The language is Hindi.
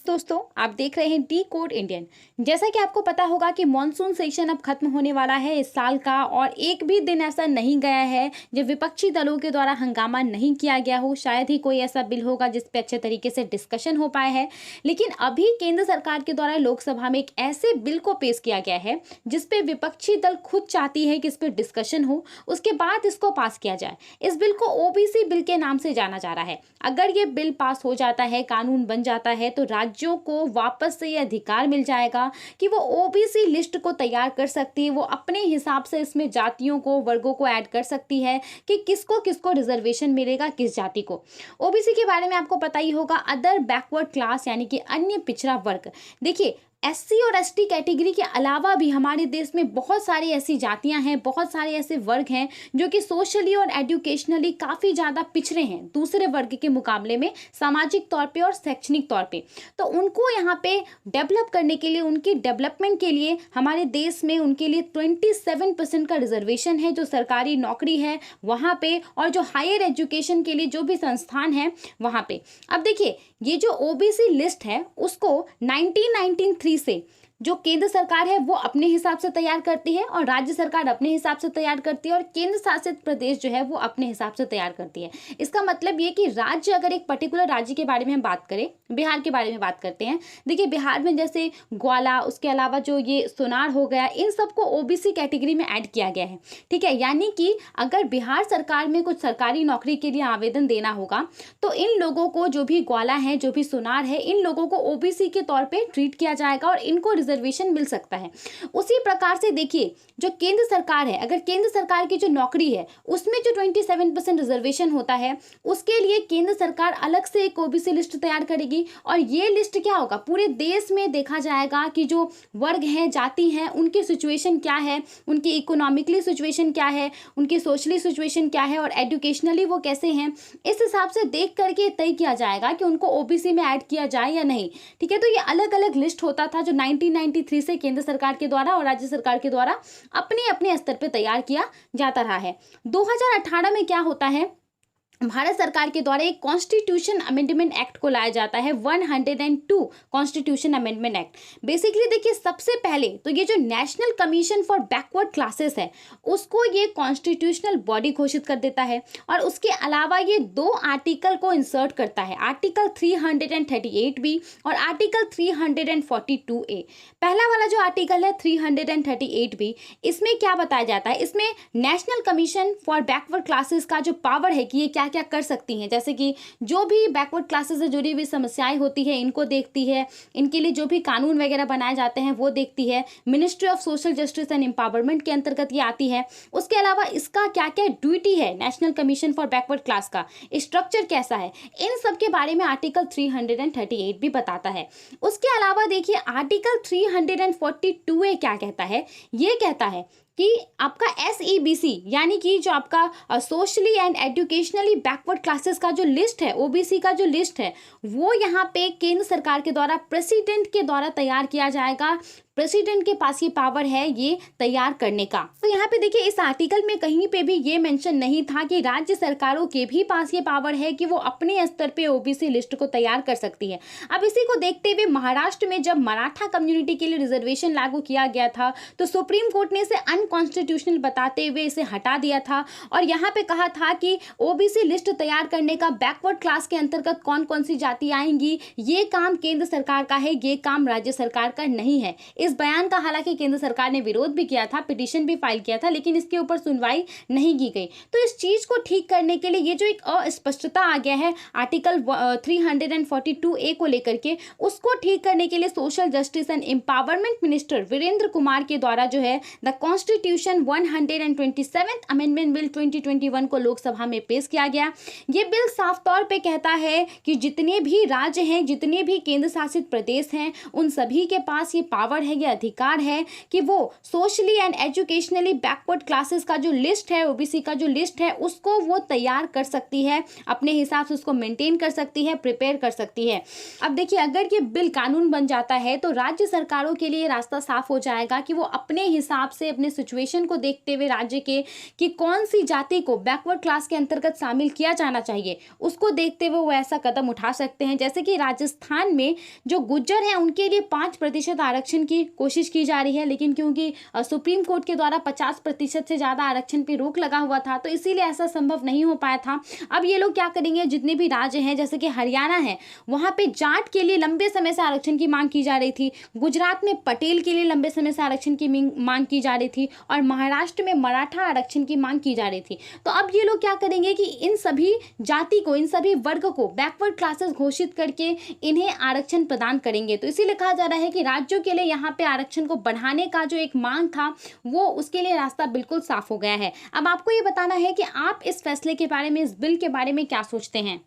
दोस्तों, आप देख रहे हैं डी कोड इंडियन। जैसा कि आपको पता होगा कि मॉनसून सेशन अब खत्म होने वाला है इस साल का, और एक भी दिन ऐसा नहीं गया है जब विपक्षी दलों के द्वारा हंगामा नहीं किया गया हो। शायद ही कोई ऐसा बिल होगा जिस पे अच्छे तरीके से डिस्कशन हो पाया है। लेकिन अभी केंद्र सरकार के द्वारा लोकसभा में एक ऐसे बिल को पेश किया गया है जिस पे विपक्षी दल खुद चाहती है कि इस पर डिस्कशन हो, उसके बाद इसको पास किया जाए। इस बिल को ओबीसी बिल के नाम से जाना जा रहा है। अगर ये बिल पास हो जाता है, कानून बन जाता है, तो राज्यों को वापस से ये अधिकार मिल जाएगा कि वो ओबीसी लिस्ट को तैयार कर सकती है। वो अपने हिसाब से इसमें जातियों को, वर्गों को ऐड कर सकती है कि किसको किसको रिजर्वेशन मिलेगा, किस जाति को। ओबीसी के बारे में आपको पता ही होगा, अदर बैकवर्ड क्लास यानी कि अन्य पिछड़ा वर्ग। देखिए, एससी और एसटी कैटेगरी के अलावा भी हमारे देश में बहुत सारी ऐसी जातियां हैं, बहुत सारे ऐसे वर्ग हैं जो कि सोशली और एजुकेशनली काफ़ी ज़्यादा पिछड़े हैं दूसरे वर्ग के मुकाबले में, सामाजिक तौर पे और शैक्षणिक तौर पे। तो उनको यहाँ पे डेवलप करने के लिए, उनकी डेवलपमेंट के लिए हमारे देश में उनके लिए 27% का रिजर्वेशन है जो सरकारी नौकरी है वहाँ पे, और जो हायर एजुकेशन के लिए जो भी संस्थान है वहाँ पे। अब देखिए, ये जो ओबीसी लिस्ट है उसको 1993 से जो केंद्र सरकार है वो अपने हिसाब से तैयार करती है, और राज्य सरकार अपने हिसाब से तैयार करती है, और केंद्र शासित प्रदेश जो है वो अपने हिसाब से तैयार करती है। इसका मतलब ये कि राज्य, अगर एक पर्टिकुलर राज्य के बारे में हम बात करें, बिहार के बारे में बात करते हैं। देखिए, बिहार में जैसे ग्वाला, उसके अलावा जो ये सोनार हो गया, इन सबको ओबीसी कैटेगरी में ऐड किया गया है। ठीक है, यानी कि अगर बिहार सरकार में कुछ सरकारी नौकरी के लिए आवेदन देना होगा तो इन लोगों को, जो भी ग्वाला है, जो भी सोनार है, इन लोगों को ओबीसी के तौर पर ट्रीट किया जाएगा और इनको रिजर्वेशन मिल सकता है। उसी प्रकार से देखिए, जो केंद्र सरकार है, अगर केंद्र सरकार की जो नौकरी है उसमें जो 27% रिजर्वेशन होता है, उसके लिए केंद्र सरकार अलग से एक ओबीसी लिस्ट तैयार करेगी। और ये लिस्ट क्या होगा, पूरे देश में देखा जाएगा कि जो वर्ग हैं, जाति हैं, उनकी सिचुएशन क्या है, उनकी इकोनॉमिकली सिचुएशन क्या है, उनकी सोशली सिचुएशन क्या है, और एजुकेशनली वो कैसे हैं। इस हिसाब से देख करके तय किया जाएगा कि उनको ओबीसी में ऐड किया जाए या नहीं। ठीक है, तो ये अलग अलग लिस्ट होता था जो 1993 से केंद्र सरकार के द्वारा और राज्य सरकार के द्वारा अपने अपने स्तर पर तैयार किया जाता रहा है। 2018 में क्या होता है, भारत सरकार के द्वारा एक कॉन्स्टिट्यूशन अमेंडमेंट एक्ट को लाया जाता है, 102 कॉन्स्टिट्यूशन अमेंडमेंट एक्ट। बेसिकली देखिए, सबसे पहले तो ये जो national commission for backward classes है उसको ये कॉन्स्टिट्यूशनल बॉडी घोषित कर देता है, और उसके अलावा ये 2 आर्टिकल को इंसर्ट करता है, आर्टिकल 338B और आर्टिकल 342A। पहला वाला जो आर्टिकल है 338B, इसमें क्या बताया जाता है, इसमें national commission for backward classes का जो पावर है कि ये क्या क्या कर सकती हैं, जैसे कि जो भी बैकवर्ड क्लासेस से जुड़ी हुई समस्याएं होती है इनको देखती है, इनके लिए जो भी कानून वगैरह बनाए जाते हैं वो देखती है। Ministry of social justice and empowerment के अंतर्गत ये आती है। उसके अलावा इसका क्या क्या ड्यूटी है, national commission for backward class का स्ट्रक्चर कैसा है, इन सब के बारे में आर्टिकल 338 भी बताता है। उसके अलावा देखिए, आर्टिकल 342A क्या कहता है, ये कहता है कि आपका SEBC यानी कि जो आपका socially and educationally backward classes का जो लिस्ट है, ओबीसी का जो लिस्ट है, वो यहाँ पे केंद्र सरकार के द्वारा प्रेसिडेंट के द्वारा तैयार किया जाएगा। प्रेसिडेंट के पास ये पावर है ये तैयार करने का। तो यहाँ पे देखिए, इस आर्टिकल में कहीं पे भी ये मेंशन नहीं था कि राज्य सरकारों के भी पास ये पावर है कि वो अपने स्तर पे ओबीसी लिस्ट को तैयार कर सकती है। अब इसी को देखते हुए महाराष्ट्र में जब मराठा कम्युनिटी के लिए रिजर्वेशन लागू किया गया था तो सुप्रीम कोर्ट ने इसे अनकॉन्स्टिट्यूशनल बताते हुए इसे हटा दिया था, और यहाँ पे कहा था कि ओबीसी लिस्ट तैयार करने का बैकवर्ड क्लास के अंतर्गत कौन कौन सी जाति आएंगी, ये काम केंद्र सरकार का है, ये काम राज्य सरकार का नहीं है। इस बयान का हालांकि केंद्र सरकार ने विरोध भी किया था, पिटीशन भी फाइल किया था, लेकिन इसके ऊपर सुनवाई नहीं की गई। तो इस चीज को ठीक करने के लिए ये जो एक अस्पष्टता आ गया है आर्टिकल 342A को लेकर के, उसको ठीक करने के लिए social justice and empowerment minister Virendra Kumar के द्वारा जो है the constitution 127th amendment bill 2021 को लोकसभा में पेश किया गया। ये बिल साफ तौर पे कहता है कि जितने भी राज्य हैं, जितने भी केंद्र शासित प्रदेश हैं, उन सभी के पास ये पावर है है, ये अधिकार है कि वो socially and educationally backward classes का जो लिस्ट है, ओबीसी का जो लिस्ट है, उसको वो तैयार कर सकती है, अपने हिसाब से उसको मेंटेन कर सकती है, प्रिपेयर कर सकती है। अब देखिए, अगर ये बिल कानून बन जाता है तो राज्य सरकारों के लिए रास्ता साफ हो जाएगा कि वो अपने हिसाब से, अपने सिचुएशन को देखते हुए राज्य के, कि कौन सी जाति को बैकवर्ड क्लास के अंतर्गत शामिल किया जाना चाहिए, उसको देखते हुए वो ऐसा कदम उठा सकते हैं। जैसे कि राजस्थान में जो गुज्जर हैं उनके लिए 5% आरक्षण की कोशिश की जा रही है, लेकिन क्योंकि सुप्रीम कोर्ट के द्वारा 50% से ज़्यादा आरक्षण पर रोक लगा हुआ था, तो इसीलिए ऐसा संभव नहीं हो पाया था। अब ये लोग क्या करेंगे, जितने भी राज्य हैं, जैसे कि हरियाणा है, वहाँ पे जाट के लिए लंबे समय से आरक्षण की मांग की जा रही थी, गुजरात में पटेल के लिए लंबे समय से आरक्षण की मांग की जा रही थी, और महाराष्ट्र में मराठा आरक्षण की मांग की जा रही थी। तो अब ये लोग क्या करेंगे कि इन सभी जाति को, इन सभी वर्ग को बैकवर्ड क्लासेस घोषित करके इन्हें आरक्षण प्रदान करेंगे। तो इसीलिए कहा जा रहा है कि राज्यों के लिए यहाँ पे आरक्षण को बढ़ाने का जो एक मांग था, वो उसके लिए रास्ता बिल्कुल साफ हो गया है। अब आपको ये बताना है कि आप इस फैसले के बारे में, इस बिल के बारे में क्या सोचते हैं।